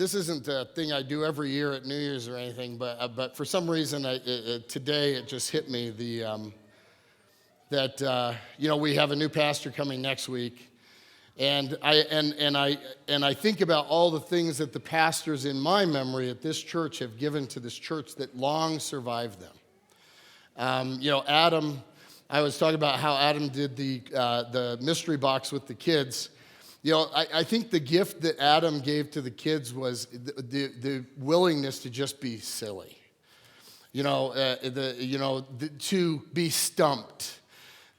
this isn't a thing I do every year at New Year's or anything, but for some reason today it just hit me that we have a new pastor coming next week, and I think about all the things that the pastors in my memory at this church have given to this church that long survived them. Adam. I was talking about how Adam did the mystery box with the kids. I think the gift that Adam gave to the kids was the willingness to just be silly. To be stumped,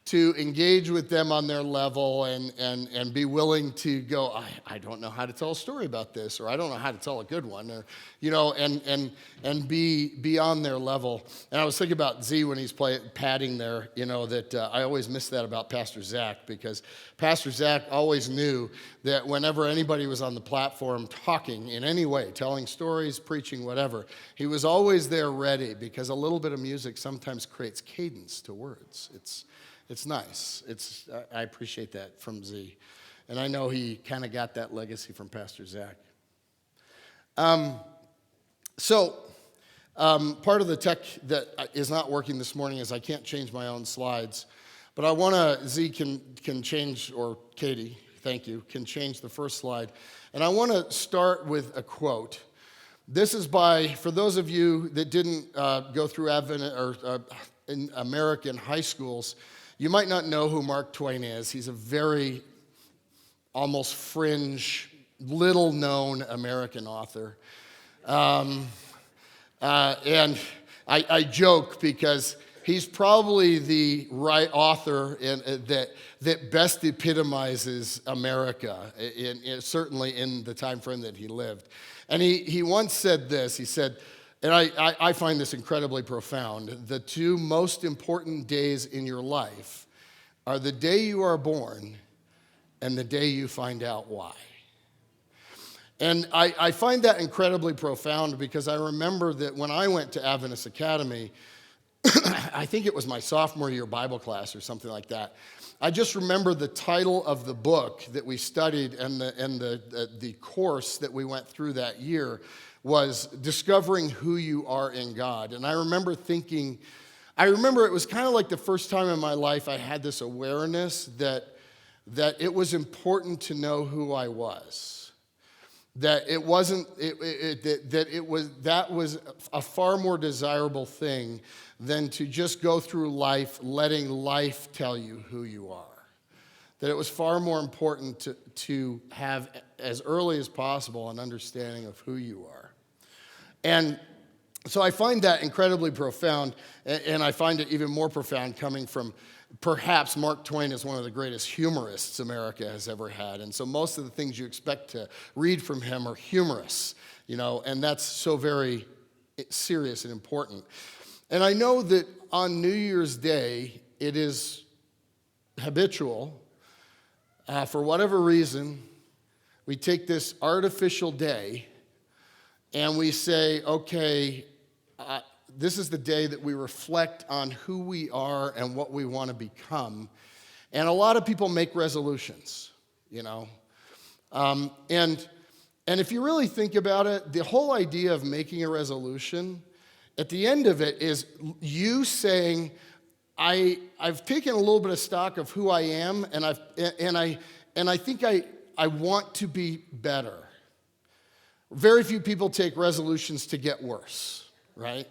to engage with them on their level and be willing to go, I don't know how to tell a story about this, or I don't know how to tell a good one, or, and be on their level. And I was thinking about Z when he's padding there, that I always miss that about Pastor Zach, because Pastor Zach always knew that whenever anybody was on the platform talking in any way, telling stories, preaching, whatever, he was always there ready, because a little bit of music sometimes creates cadence to words. It's nice. I appreciate that from Z. And I know he kind of got that legacy from Pastor Zach. Part of the tech that is not working this morning is I can't change my own slides. But I want to, Z can change, or Katie, thank you, can change the first slide. And I want to start with a quote. This is for those of you that didn't go through in American high schools, you might not know who Mark Twain is. He's a very almost fringe, little-known American author. And I joke because he's probably the right author that best epitomizes America, certainly in the time frame that he lived. And he once said this. He said, and I find this incredibly profound, the two most important days in your life are the day you are born and the day you find out why. And I find that incredibly profound, because I remember that when I went to Adventist Academy, I think it was my sophomore year Bible class or something like that. I just remember the title of the book that we studied and the course that we went through that year was Discovering Who You Are in God. And I remember it was kind of like the first time in my life I had this awareness that it was important to know who I was. That it wasn't, that was a far more desirable thing than to just go through life letting life tell you who you are. That it was far more important to have, as early as possible, an understanding of who you are. And so I find that incredibly profound, and I find it even more profound coming from, perhaps Mark Twain is one of the greatest humorists America has ever had. And so most of the things you expect to read from him are humorous, and that's so very serious and important. And I know that on New Year's Day, it is habitual, for whatever reason, we take this artificial day and we say, okay, this is the day that we reflect on who we are and what we want to become. And a lot of people make resolutions, And if you really think about it, the whole idea of making a resolution, at the end of it is you saying, I've taken a little bit of stock of who I am, and I think I want to be better. Very few people take resolutions to get worse, right?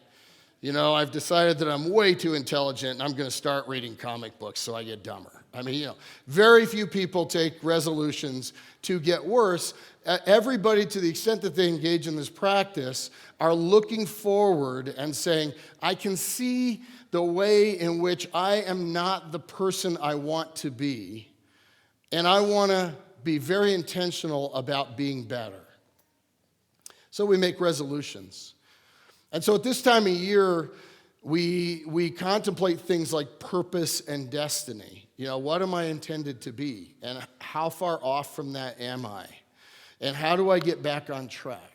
I've decided that I'm way too intelligent and I'm going to start reading comic books so I get dumber. Very few people take resolutions to get worse. Everybody, to the extent that they engage in this practice, are looking forward and saying, I can see the way in which I am not the person I want to be, and I want to be very intentional about being better. So we make resolutions. And so at this time of year, we contemplate things like purpose and destiny. What am I intended to be? And how far off from that am I? And how do I get back on track?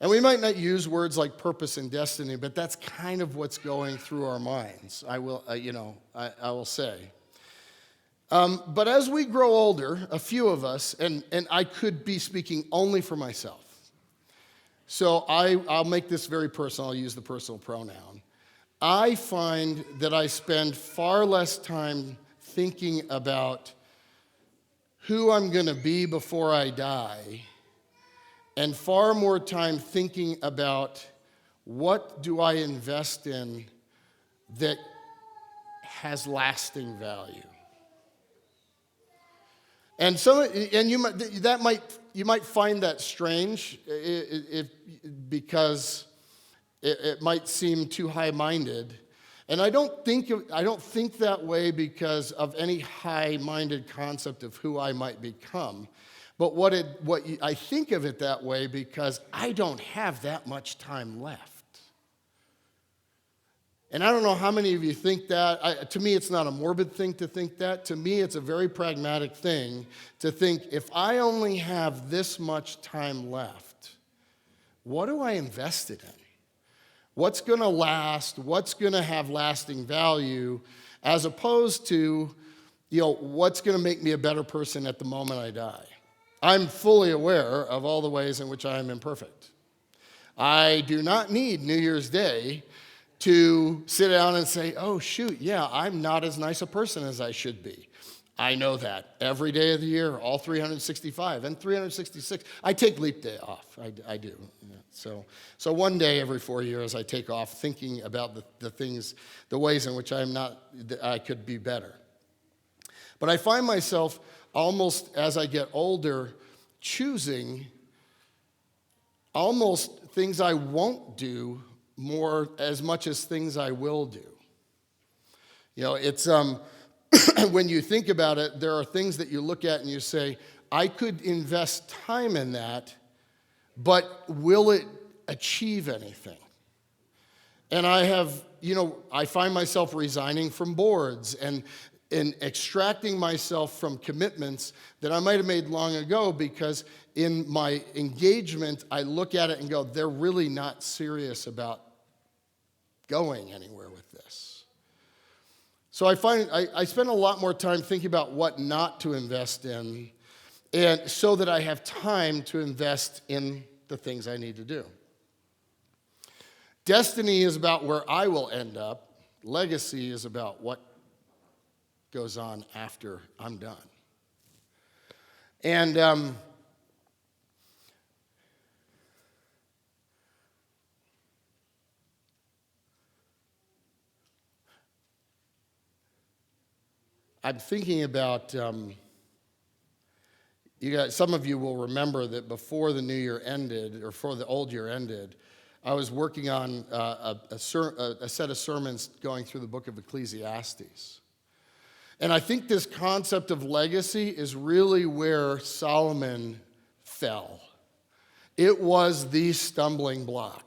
And we might not use words like purpose and destiny, but that's kind of what's going through our minds, I will say. But as we grow older, a few of us, and I could be speaking only for myself, So I'll make this very personal. I'll use the personal pronoun. I find that I spend far less time thinking about who I'm going to be before I die, and far more time thinking about what do I invest in that has lasting value. And you might find that strange because it might seem too high-minded. And I don't think that way because of any high-minded concept of who I might become. But I think of it that way because I don't have that much time left. And I don't know how many of you think that. To me, it's not a morbid thing to think that. To me, it's a very pragmatic thing to think, if I only have this much time left, what do I invest it in? What's going to last? What's going to have lasting value, as opposed to, what's going to make me a better person at the moment I die? I'm fully aware of all the ways in which I am imperfect. I do not need New Year's Day to sit down and say, oh, shoot, yeah, I'm not as nice a person as I should be. I know that every day of the year, all 365 and 366. I take leap day off. I do. Yeah. So one day every 4 years, I take off thinking about the ways in which I could be better. But I find myself almost as I get older choosing almost things I won't do more as much as things I will do. It's when you think about it, there are things that you look at and you say, I could invest time in that, but will it achieve anything? And I find myself resigning from boards and extracting myself from commitments that I might have made long ago, because in my engagement, I look at it and go, they're really not serious about going anywhere with this. So I find I spend a lot more time thinking about what not to invest in, and so that I have time to invest in the things I need to do. Destiny is about where I will end up. Legacy is about what goes on after I'm done. And I'm thinking about, some of you will remember that before the new year ended, or before the old year ended, I was working on a set of sermons going through the book of Ecclesiastes. And I think this concept of legacy is really where Solomon fell. It was the stumbling block.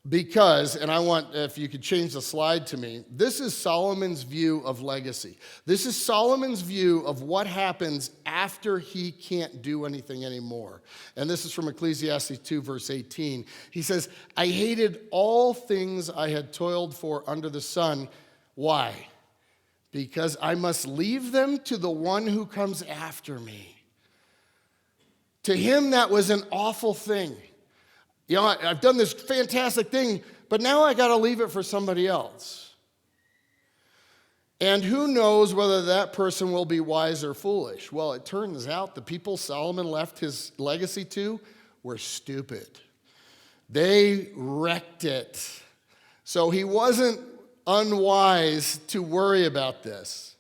Because, and I want, if you could change the slide to me, this is Solomon's view of legacy. This is Solomon's view of what happens after he can't do anything anymore. And this is from Ecclesiastes 2, verse 18. He says, I hated all things I had toiled for under the sun. Why? Because I must leave them to the one who comes after me. To him, that was an awful thing. I've done this fantastic thing, but now I got to leave it for somebody else. And who knows whether that person will be wise or foolish? Well, it turns out the people Solomon left his legacy to were stupid. They wrecked it. So he wasn't unwise to worry about this.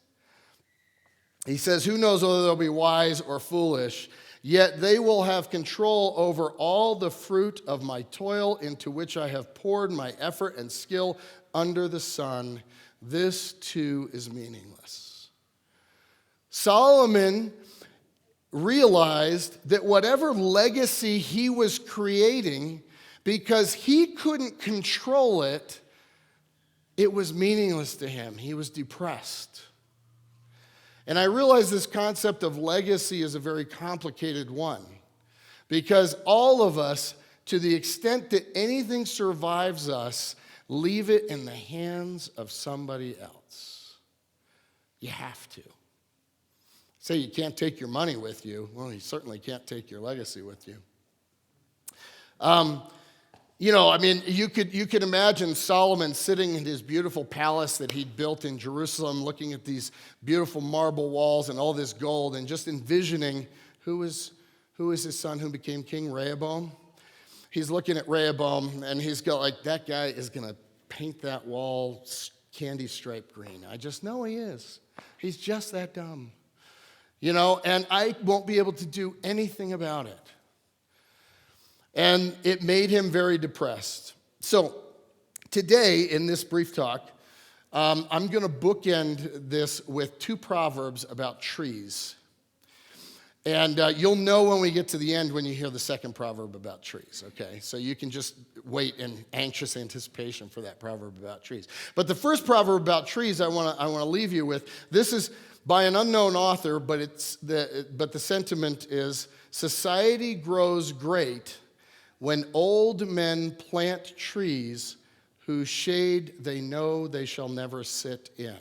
He says, who knows whether they'll be wise or foolish? Yet they will have control over all the fruit of my toil, into which I have poured my effort and skill under the sun. This too is meaningless. Solomon realized that whatever legacy he was creating, because he couldn't control it, it was meaningless to him. He was depressed. And I realize this concept of legacy is a very complicated one, because all of us, to the extent that anything survives us, leave it in the hands of somebody else. You have to. Say you can't take your money with you. Well, you certainly can't take your legacy with you. You could imagine Solomon sitting in his beautiful palace that he'd built in Jerusalem, looking at these beautiful marble walls and all this gold, and just envisioning who is his son who became king, Rehoboam. He's looking at Rehoboam, and he's got like, that guy is going to paint that wall candy striped green. I just know he is. He's just that dumb. And I won't be able to do anything about it. And it made him very depressed. So today, in this brief talk, I'm going to bookend this with 2 proverbs about trees. And you'll know when we get to the end when you hear the second proverb about trees, okay? So you can just wait in anxious anticipation for that proverb about trees. But the first proverb about trees I want to leave you with, this is by an unknown author, but the sentiment is, society grows great when old men plant trees whose shade they know they shall never sit in.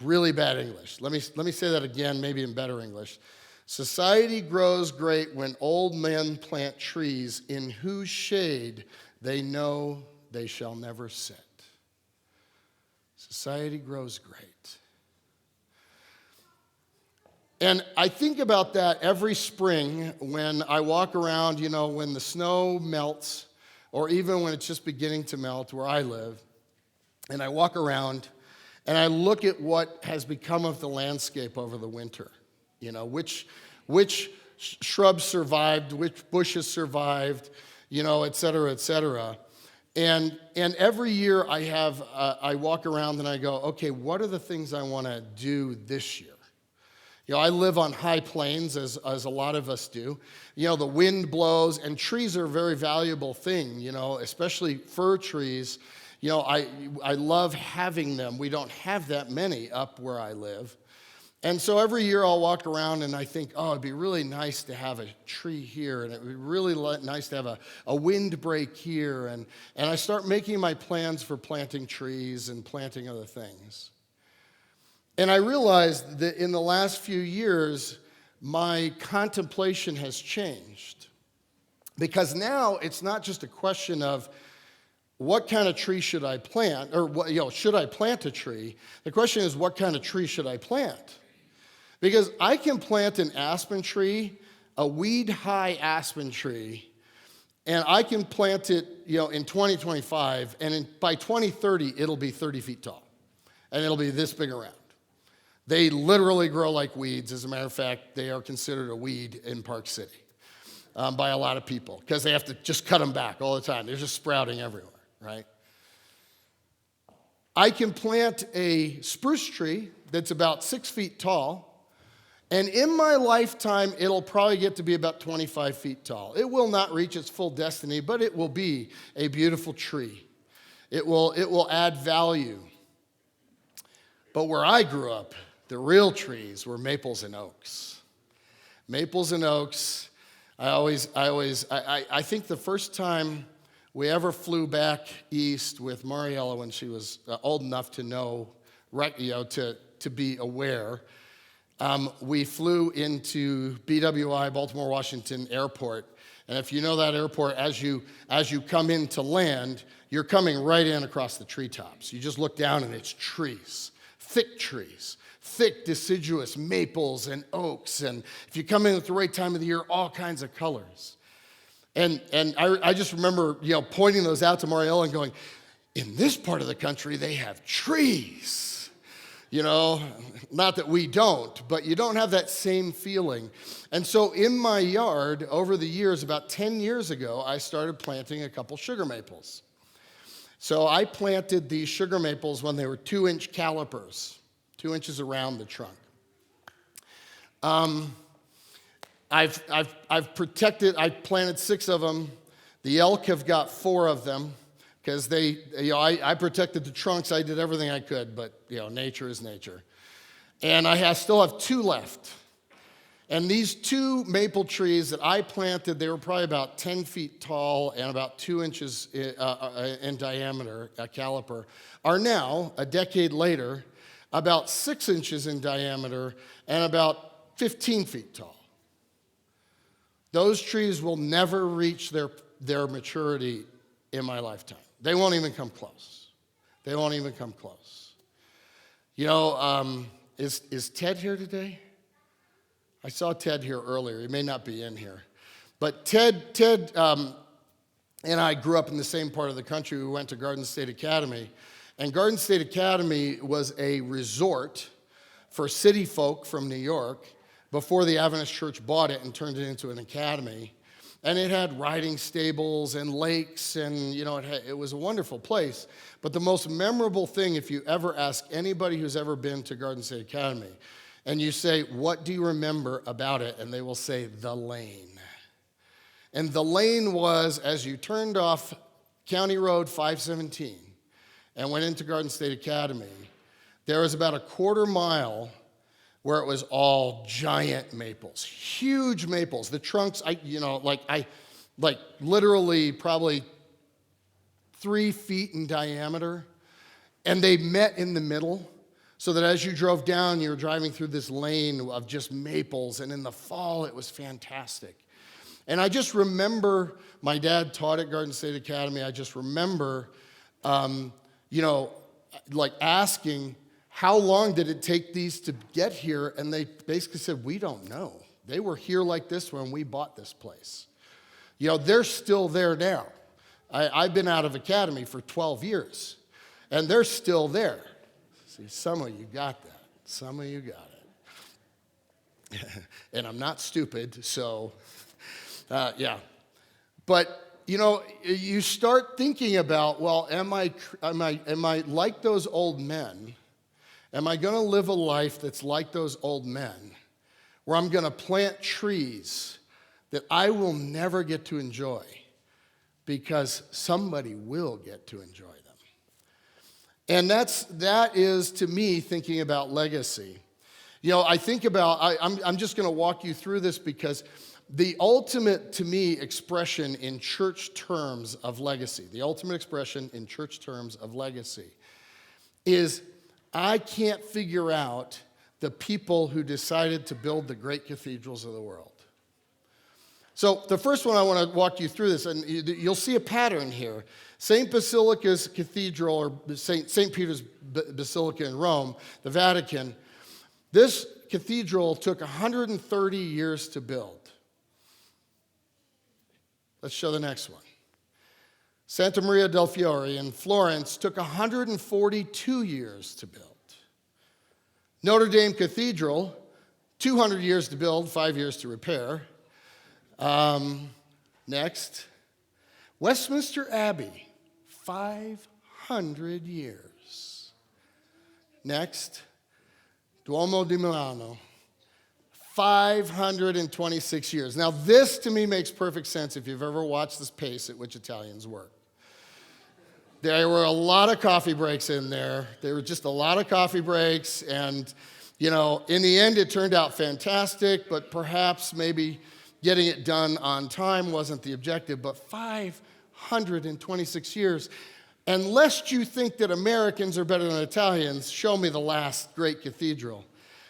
Really bad English. Let me say that again, maybe in better English. Society grows great when old men plant trees in whose shade they know they shall never sit. Society grows great. And I think about that every spring when I walk around, when the snow melts, or even when it's just beginning to melt where I live, and I walk around and I look at what has become of the landscape over the winter. Which shrubs survived, which bushes survived, et cetera, et cetera. And every year I walk around and I go, okay, what are the things I want to do this year? I live on high plains, as a lot of us do. The wind blows, and trees are a very valuable thing, especially fir trees. I love having them. We don't have that many up where I live. And so every year I'll walk around and I think, it'd be really nice to have a tree here, and it would be really nice to have a windbreak here. And I start making my plans for planting trees and planting other things. And I realized that in the last few years, my contemplation has changed. Because now it's not just a question of what kind of tree should I plant, or should I plant a tree? The question is, what kind of tree should I plant? Because I can plant an aspen tree, a weed-high aspen tree, and I can plant it, in 2025, and by 2030, it'll be 30 feet tall, and it'll be this big around. They literally grow like weeds. As a matter of fact, they are considered a weed in Park City by a lot of people because they have to just cut them back all the time. They're just sprouting everywhere, right? I can plant a spruce tree that's about 6 feet tall, and in my lifetime, it'll probably get to be about 25 feet tall. It will not reach its full destiny, but it will be a beautiful tree. It will add value. But where I grew up, the real trees were maples and oaks. Maples and oaks. I think the first time we ever flew back east with Mariella when she was old enough to know, to be aware, we flew into BWI, Baltimore Washington Airport. And if you know that airport, as you come in to land, you're coming right in across the treetops. You just look down and it's trees, thick deciduous maples and oaks. And if you come in at the right time of the year, all kinds of colors. And I just remember, pointing those out to Mariella and going, in this part of the country, they have trees. Not that we don't, but you don't have that same feeling. And so in my yard, over the years, about 10 years ago, I started planting a couple sugar maples. So I planted these sugar maples when they were 2-inch calipers, 2 inches around the trunk. I've planted 6 of them. The elk have got 4 of them. Because I protected the trunks. I did everything I could, but nature is nature. And I still have 2 left. And these 2 maple trees that I planted, they were probably about 10 feet tall and about 2 inches in diameter, a caliper, are now, a decade later, about 6 inches in diameter and about 15 feet tall. Those trees will never reach their their maturity in my lifetime. They won't even come close. They won't even come close. You know, is Ted here today? I saw Ted here earlier. He may not be in here. But Ted and I grew up in the same part of the country. We went to Garden State Academy. And Garden State Academy was a resort for city folk from New York before the Adventist Church bought it and turned it into an academy. And it had riding stables and lakes, and you know, it was a wonderful place. But the most memorable thing, if you ever ask anybody who's ever been to Garden State Academy, and you say, what do you remember about it? And they will say, the lane. And the lane was, as you turned off County Road 517 and went into Garden State Academy, there was about a quarter mile where it was all giant maples, huge maples. The trunks, literally probably 3 feet in diameter. And they met in the middle so that as you drove down, you were driving through this lane of just maples. And in the fall, it was fantastic. And I just remember, my dad taught at Garden State Academy. I just remember, asking, how long did it take these to get here? And they basically said, we don't know. They were here like this when we bought this place. You know, they're still there now. I've been out of academy for 12 years, and they're still there. See, some of you got that. Some of you got it. And I'm not stupid, so, yeah. But, you know, you start thinking about, well, am I like those old men? Am I going to live a life that's like those old men, where I'm going to plant trees that I will never get to enjoy because somebody will get to enjoy them? And that is, to me, thinking about legacy. You know, I think about, I'm just going to walk you through this because the ultimate, to me, expression in church terms of legacy, the ultimate expression in church terms of legacy is, I can't figure out the people who decided to build the great cathedrals of the world. So the first one I want to walk you through this, and you'll see a pattern here. St. Basilica's Cathedral, or St. Peter's Basilica in Rome, the Vatican, this cathedral took 130 years to build. Let's show the next one. Santa Maria del Fiore in Florence took 142 years to build. Notre Dame Cathedral, 200 years to build, 5 years to repair. Next, Westminster Abbey, 500 years. Next, Duomo di Milano, 526 years. Now, this to me makes perfect sense if you've ever watched this pace at which Italians work. There were a lot of coffee breaks in there. There were just a lot of coffee breaks, and, you know, in the end, it turned out fantastic, but perhaps maybe getting it done on time wasn't the objective, but 526 years. And lest you think that Americans are better than Italians, show me the last great cathedral.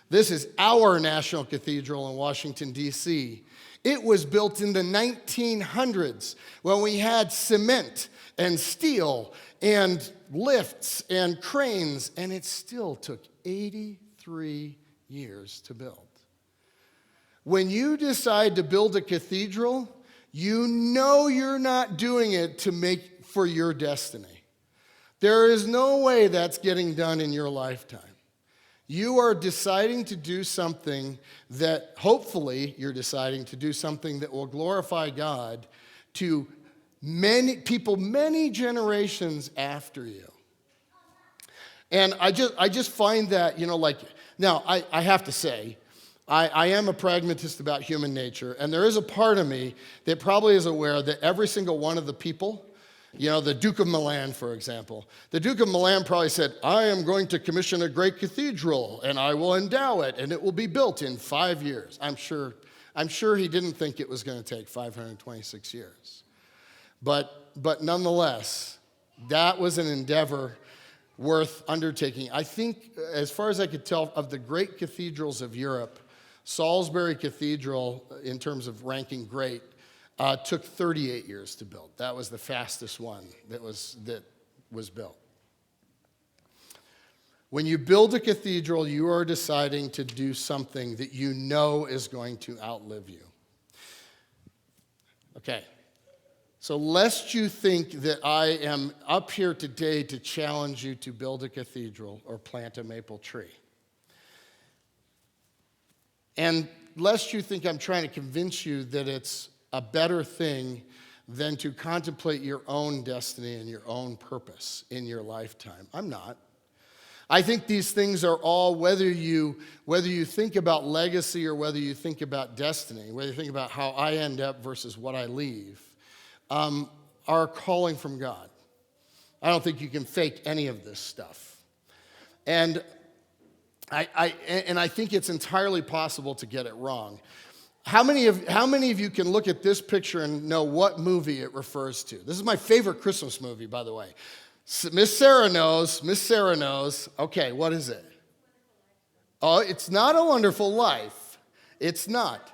This is our National Cathedral in Washington, D.C. It was built in the 1900s when we had cement and steel and lifts and cranes, and it still took 83 years to build. When you decide to build a cathedral, you know you're not doing it to make for your destiny. There is no way that's getting done in your lifetime. You are deciding to do something that, hopefully, you're deciding to do something that will glorify God to many people, many generations after you. And I just find that, you know, like, now, I have to say, I am a pragmatist about human nature, and there is a part of me that probably is aware that every single one of the people, you know, the Duke of Milan, for example, the Duke of Milan probably said, I am going to commission a great cathedral, and I will endow it, and it will be built in 5 years. I'm sure he didn't think it was going to take 526 years. But nonetheless, that was an endeavor worth undertaking. I think, as far as I could tell, of the great cathedrals of Europe, Salisbury Cathedral, in terms of ranking great, took 38 years to build. That was the fastest one that was built. When you build a cathedral, you are deciding to do something that you know is going to outlive you. Okay, so lest you think that I am up here today to challenge you to build a cathedral or plant a maple tree. And lest you think I'm trying to convince you that it's a better thing than to contemplate your own destiny and your own purpose in your lifetime. I'm not. I think these things are all, whether you think about legacy or whether you think about destiny, whether you think about how I end up versus what I leave, are calling from God. I don't think you can fake any of this stuff. And I think it's entirely possible to get it wrong. How many of you can look at this picture and know what movie it refers to? This is my favorite Christmas movie, by the way. Miss Sarah knows. Okay, what is it? Oh, it's not A Wonderful Life. It's not.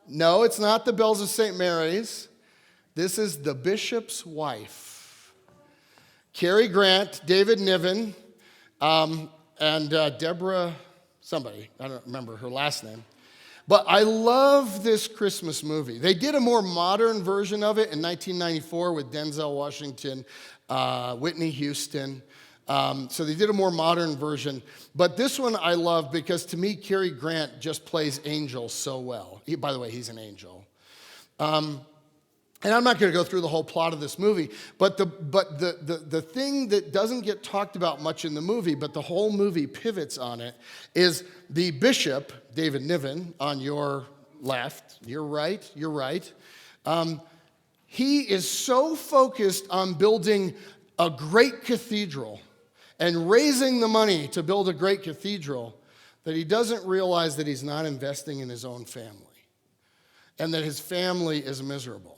No, it's not The Bells of St. Mary's. This is The Bishop's Wife. Cary Grant, David Niven, and Deborah somebody. I don't remember her last name. But I love this Christmas movie. They did a more modern version of it in 1994 with Denzel Washington, Whitney Houston. So they did a more modern version. But this one I love because to me, Cary Grant just plays angel so well. By the way, he's an angel. And I'm not going to go through the whole plot of this movie, but the thing that doesn't get talked about much in the movie, but the whole movie pivots on it, is the bishop, David Niven, on your left, you're right, he is so focused on building a great cathedral and raising the money to build a great cathedral that he doesn't realize that he's not investing in his own family and that his family is miserable.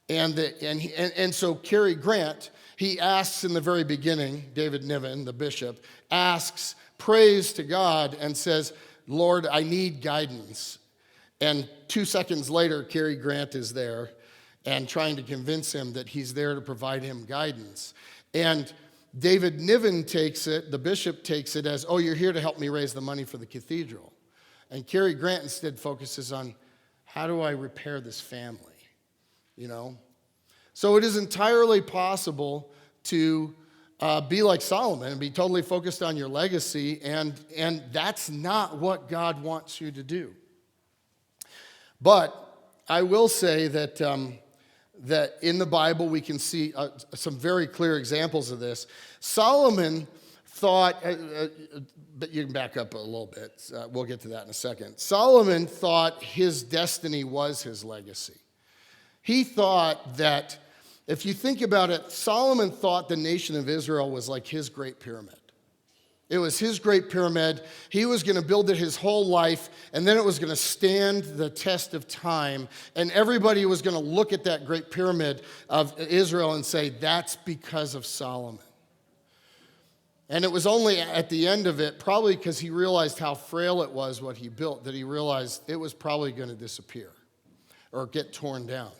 And so Cary Grant, he asks in the very beginning, David Niven, the bishop, prays to God and says, Lord, I need guidance. And 2 seconds later, Cary Grant is there and trying to convince him that he's there to provide him guidance. And David Niven takes it, the bishop takes it as, oh, you're here to help me raise the money for the cathedral. And Cary Grant instead focuses on, how do I repair this family? You know? So it is entirely possible to be like Solomon and be totally focused on your legacy, and that's not what God wants you to do. But I will say that that in the Bible we can see some very clear examples of this. Solomon thought, but you can back up a little bit. We'll get to that in a second. Solomon thought his destiny was his legacy. He thought that, if you think about it, Solomon thought the nation of Israel was like his great pyramid. It was his great pyramid. He was going to build it his whole life, and then it was going to stand the test of time, and everybody was going to look at that great pyramid of Israel and say, that's because of Solomon. And it was only at the end of it, probably because he realized how frail it was what he built, that he realized it was probably going to disappear or get torn down.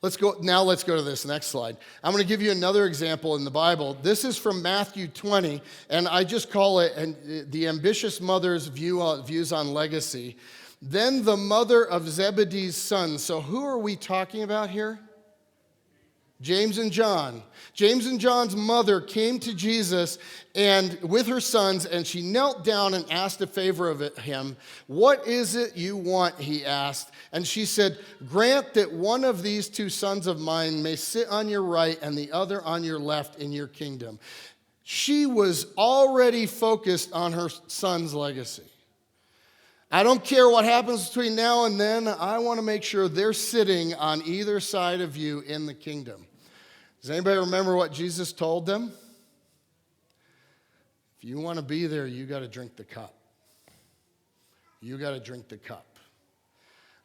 Let's go to this next slide. I'm going to give you another example in the Bible. This is from Matthew 20, and I just call it the ambitious mother's views on legacy. Then the mother of Zebedee's sons. So who are we talking about here? James and John. James and John's mother came to Jesus and with her sons, and she knelt down and asked a favor of him. What is it you want, he asked. And she said, grant that one of these 2 sons of mine may sit on your right and the other on your left in your kingdom. She was already focused on her son's legacy. I don't care what happens between now and then. I want to make sure they're sitting on either side of you in the kingdom. Does anybody remember what Jesus told them? If you want to be there, you got to drink the cup. You got to drink the cup.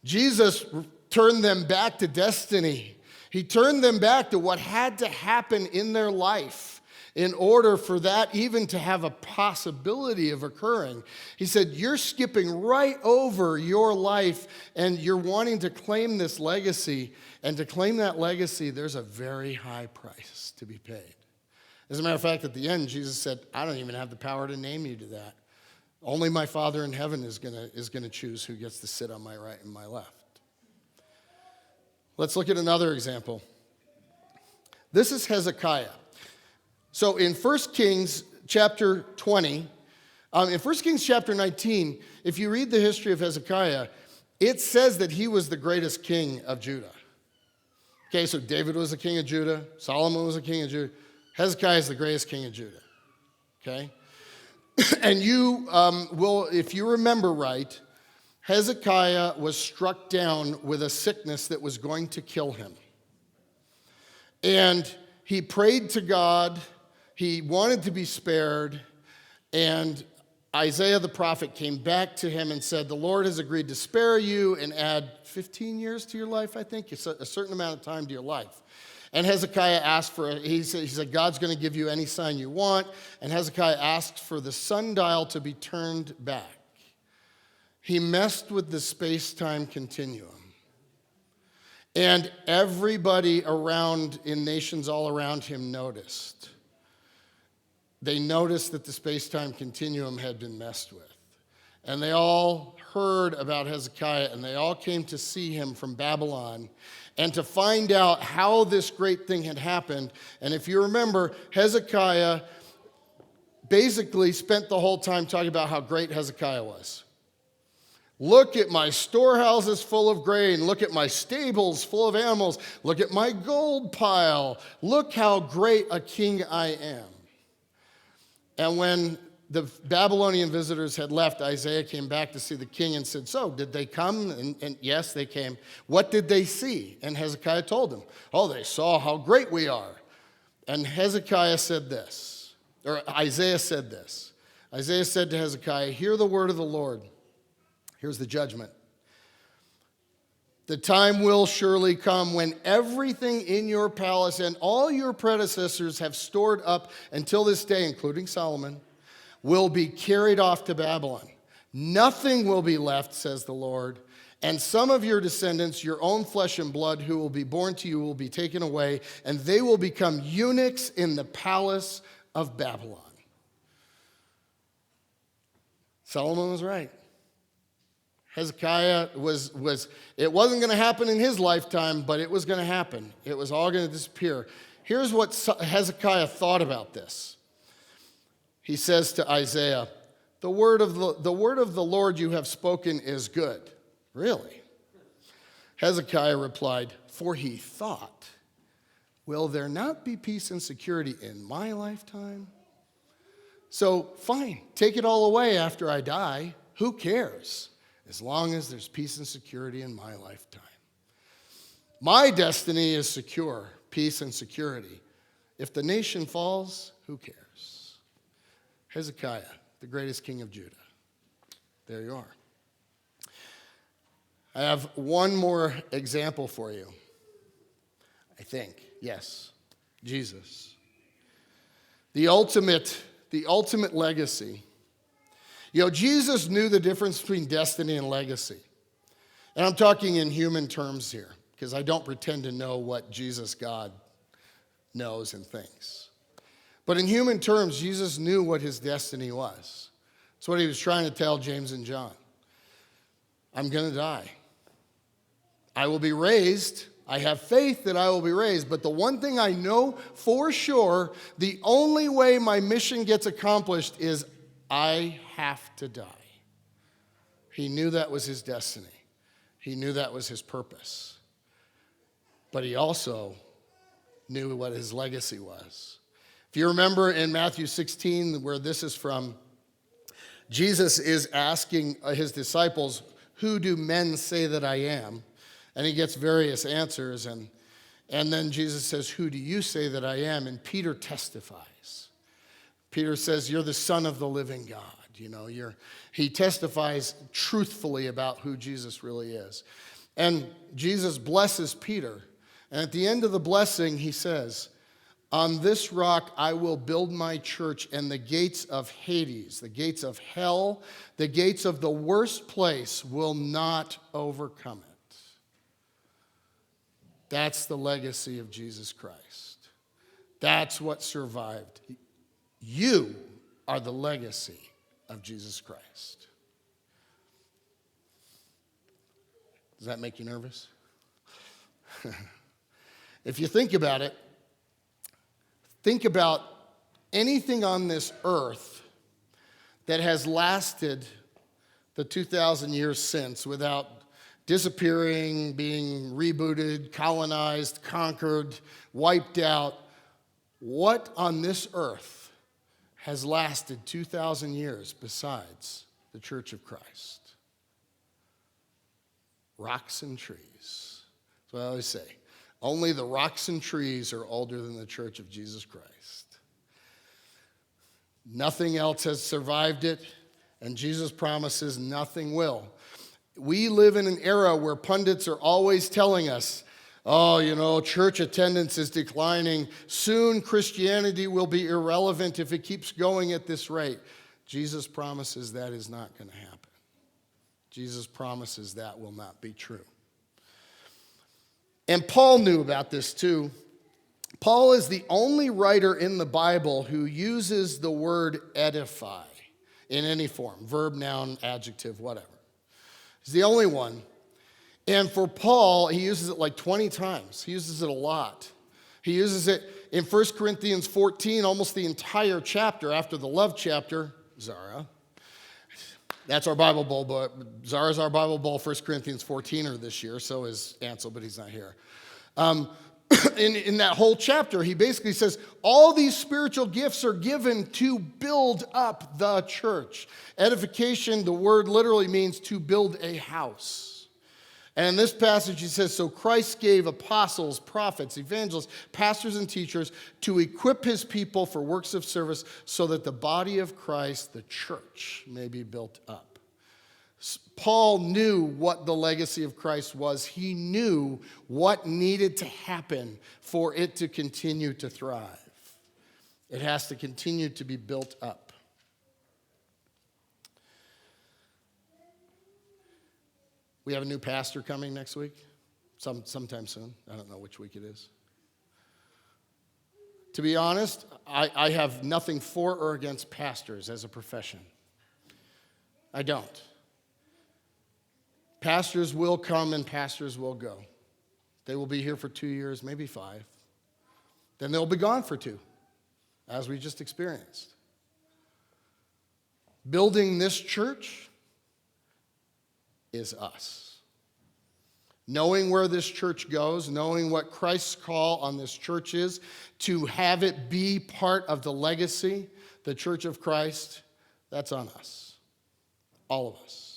Jesus turned them back to destiny. He turned them back to what had to happen in their life. In order for that even to have a possibility of occurring, he said, you're skipping right over your life and you're wanting to claim this legacy. And to claim that legacy, there's a very high price to be paid. As a matter of fact, at the end, Jesus said, I don't even have the power to name you to that. Only my Father in heaven is gonna choose who gets to sit on my right and my left. Let's look at another example. This is Hezekiah. So in 1 Kings chapter 20, in 1 Kings chapter 19, if you read the history of Hezekiah, it says that he was the greatest king of Judah. Okay, so David was the king of Judah. Solomon was the king of Judah. Hezekiah is the greatest king of Judah. Okay? And you will, if you remember right, Hezekiah was struck down with a sickness that was going to kill him. And he prayed to God. He wanted to be spared, and Isaiah the prophet came back to him and said, the Lord has agreed to spare you and add 15 years to your life, I think, a certain amount of time to your life. And Hezekiah asked for, he said, God's going to give you any sign you want. And Hezekiah asked for the sundial to be turned back. He messed with the space-time continuum. And everybody around, in nations all around him, noticed. They noticed that the space-time continuum had been messed with. And they all heard about Hezekiah, and they all came to see him from Babylon and to find out how this great thing had happened. And if you remember, Hezekiah basically spent the whole time talking about how great Hezekiah was. Look at my storehouses full of grain. Look at my stables full of animals. Look at my gold pile. Look how great a king I am. And when the Babylonian visitors had left, Isaiah came back to see the king and said, so, did they come? And yes, they came. What did they see? And Hezekiah told them, oh, they saw how great we are. And Hezekiah said this, or Isaiah said this. Isaiah said to Hezekiah, hear the word of the Lord. Here's the judgment. The time will surely come when everything in your palace and all your predecessors have stored up until this day, including Solomon, will be carried off to Babylon. Nothing will be left, says the Lord, and some of your descendants, your own flesh and blood, who will be born to you, will be taken away, and they will become eunuchs in the palace of Babylon. Solomon was right. Hezekiah it wasn't going to happen in his lifetime, but it was going to happen. It was all going to disappear. Here's what Hezekiah thought about this. He says to Isaiah, the word of the Lord you have spoken is good. Really? Hezekiah replied, for he thought, will there not be peace and security in my lifetime? So fine, take it all away after I die. Who cares? As long as there's peace and security in my lifetime. My destiny is secure, peace and security. If the nation falls, who cares? Hezekiah, the greatest king of Judah. There you are. I have one more example for you. I think, yes, Jesus. The ultimate legacy. You know, Jesus knew the difference between destiny and legacy. And I'm talking in human terms here, because I don't pretend to know what Jesus, God, knows and thinks. But in human terms, Jesus knew what his destiny was. That's what he was trying to tell James and John. I'm going to die. I will be raised. I have faith that I will be raised. But the one thing I know for sure, the only way my mission gets accomplished is I have to die. He knew that was his destiny. He knew that was his purpose. But he also knew what his legacy was. If you remember in Matthew 16, where this is from, Jesus is asking his disciples, who do men say that I am? And he gets various answers. And then Jesus says, who do you say that I am? And Peter testifies. Peter says, you're the Son of the living God. You know, he testifies truthfully about who Jesus really is. And Jesus blesses Peter. And at the end of the blessing, he says, On this rock I will build my church, and the gates of Hades, the gates of hell, the gates of the worst place will not overcome it. That's the legacy of Jesus Christ. That's what survived. You are the legacy of Jesus Christ. Does that make you nervous? If you think about it, think about anything on this earth that has lasted the 2,000 years since without disappearing, being rebooted, colonized, conquered, wiped out. What on this earth has lasted 2,000 years besides the Church of Christ? Rocks and trees. That's what I always say. Only the rocks and trees are older than the Church of Jesus Christ. Nothing else has survived it, and Jesus promises nothing will. We live in an era where pundits are always telling us, oh, church attendance is declining. Soon Christianity will be irrelevant if it keeps going at this rate. Jesus promises that is not going to happen. Jesus promises that will not be true. And Paul knew about this too. Paul is the only writer in the Bible who uses the word edify in any form, verb, noun, adjective, whatever. He's the only one. And for Paul, he uses it like 20 times. He uses it a lot. He uses it in 1 Corinthians 14, almost the entire chapter after the love chapter, Zara. That's our Bible bowl, but Zara's our Bible bowl. 1 Corinthians 14 this year, so is Ansel, but he's not here. In that whole chapter, he basically says, all these spiritual gifts are given to build up the church. Edification, the word literally means to build a house. And in this passage, he says, so Christ gave apostles, prophets, evangelists, pastors, and teachers to equip his people for works of service so that the body of Christ, the church, may be built up. Paul knew what the legacy of Christ was. He knew what needed to happen for it to continue to thrive. It has to continue to be built up. We have a new pastor coming next week, sometime soon. I don't know which week it is. To be honest, I have nothing for or against pastors as a profession. I don't. Pastors will come and pastors will go. They will be here for 2 years, maybe 5. Then they'll be gone for 2, as we just experienced. Building this church is us. Knowing where this church goes, knowing what Christ's call on this church is, to have it be part of the legacy, the church of Christ, that's on us. All of us.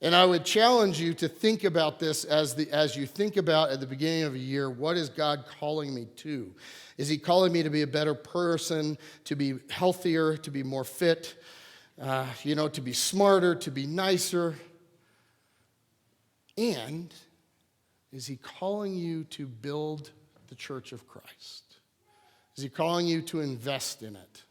And I would challenge you to think about this as you think about at the beginning of a year, what is God calling me to? Is he calling me to be a better person, to be healthier, to be more fit, to be smarter, to be nicer? And is he calling you to build the church of Christ? Is he calling you to invest in it?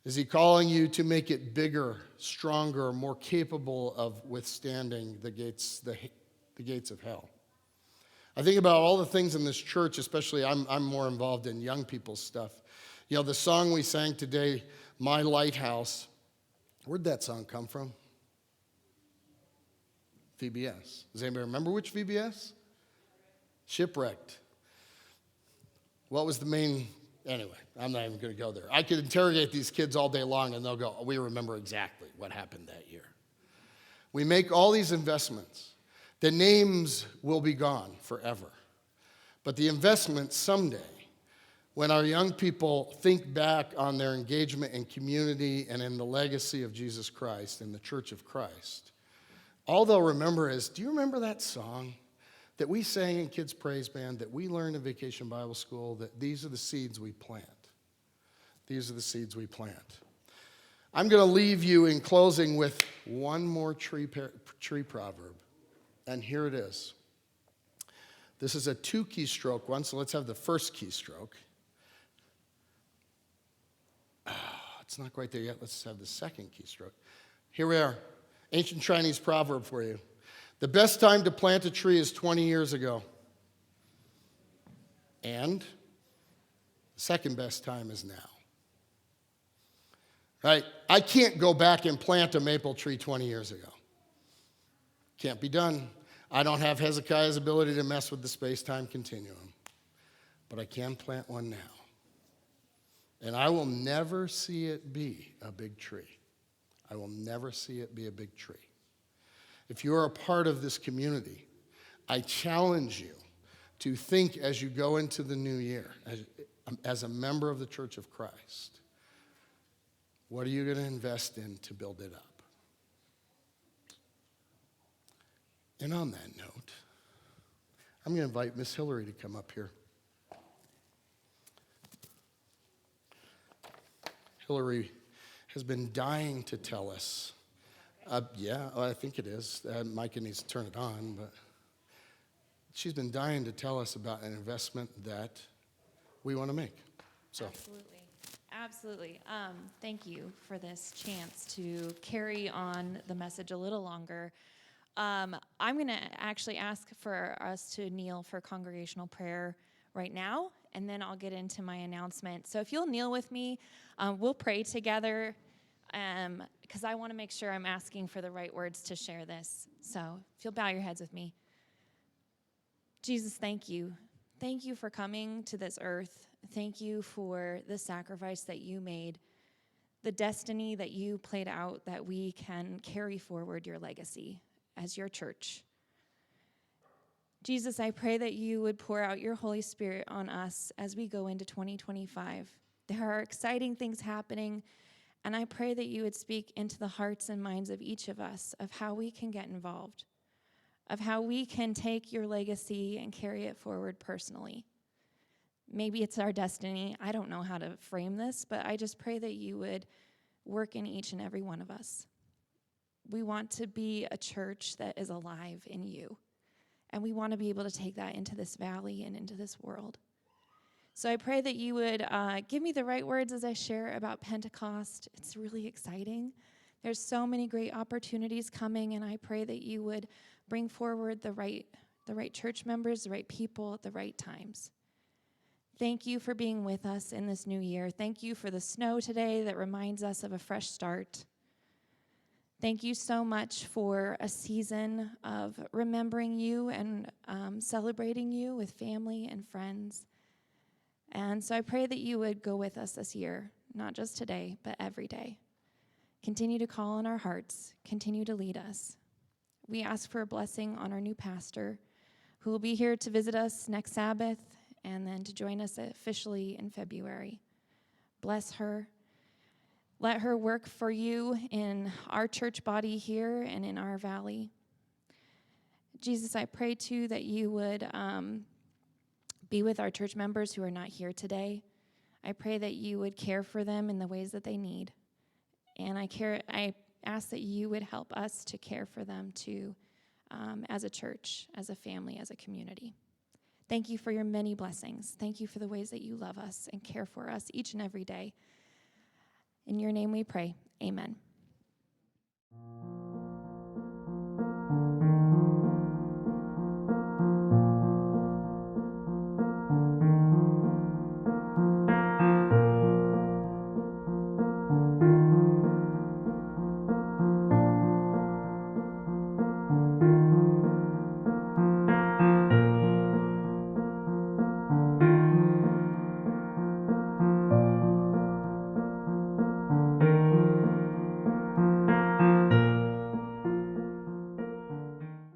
Is he calling you to make it bigger, stronger, more capable of withstanding the gates of hell? I think about all the things in this church, especially I'm more involved in young people's stuff. The song we sang today, My Lighthouse, where'd that song come from? VBS. Does anybody remember which VBS? Shipwrecked. What was the main... Anyway, I'm not even going to go there. I could interrogate these kids all day long and they'll go, we remember exactly what happened that year. We make all these investments. The names will be gone forever. But the investment someday, when our young people think back on their engagement in community and in the legacy of Jesus Christ and the Church of Christ, all they'll remember is, do you remember that song that we sang in Kids Praise Band, that we learned in Vacation Bible School, that these are the seeds we plant? These are the seeds we plant. I'm going to leave you in closing with one more tree proverb, and here it is. This is a 2 keystroke one, so let's have the first keystroke. It's not quite there yet. Let's have the second keystroke. Here we are. Ancient Chinese proverb for you. The best time to plant a tree is 20 years ago. And the second best time is now. Right? I can't go back and plant a maple tree 20 years ago. Can't be done. I don't have Hezekiah's ability to mess with the space-time continuum. But I can plant one now. And I will never see it be a big tree. I will never see it be a big tree. If you are a part of this community, I challenge you to think as you go into the new year, as a member of the Church of Christ, what are you going to invest in to build it up? And on that note, I'm going to invite Miss Hillary to come up here. Hillary has been dying to tell us. I think it is. Micah needs to turn it on, but she's been dying to tell us about an investment that we want to make. So. Absolutely. Thank you for this chance to carry on the message a little longer. I'm going to actually ask for us to kneel for congregational prayer right now, and then I'll get into my announcement. So if you'll kneel with me, we'll pray together, because I want to make sure I'm asking for the right words to share this. So if you'll bow your heads with me. Jesus, thank you. Thank you for coming to this earth. Thank you for the sacrifice that you made, the destiny that you played out, that we can carry forward your legacy as your church. Jesus, I pray that you would pour out your Holy Spirit on us as we go into 2025. There are exciting things happening, and I pray that you would speak into the hearts and minds of each of us of how we can get involved, of how we can take your legacy and carry it forward personally. Maybe it's our destiny. I don't know how to frame this, but I just pray that you would work in each and every one of us. We want to be a church that is alive in you, and we want to be able to take that into this valley and into this world. So I pray that you would give me the right words as I share about Pentecost. It's really exciting. There's so many great opportunities coming, and I pray that you would bring forward the right church members, the right people at the right times. Thank you for being with us in this new year. Thank you for the snow today that reminds us of a fresh start. Thank you so much for a season of remembering you and celebrating you with family and friends. And so I pray that you would go with us this year, not just today, but every day. Continue to call on our hearts. Continue to lead us. We ask for a blessing on our new pastor, who will be here to visit us next Sabbath and then to join us officially in February. Bless her. Let her work for you in our church body here and in our valley. Jesus, I pray too that you would be with our church members who are not here today. I pray that you would care for them in the ways that they need. And I ask that you would help us to care for them too, as a church, as a family, as a community. Thank you for your many blessings. Thank you for the ways that you love us and care for us each and every day. In your name we pray. Amen.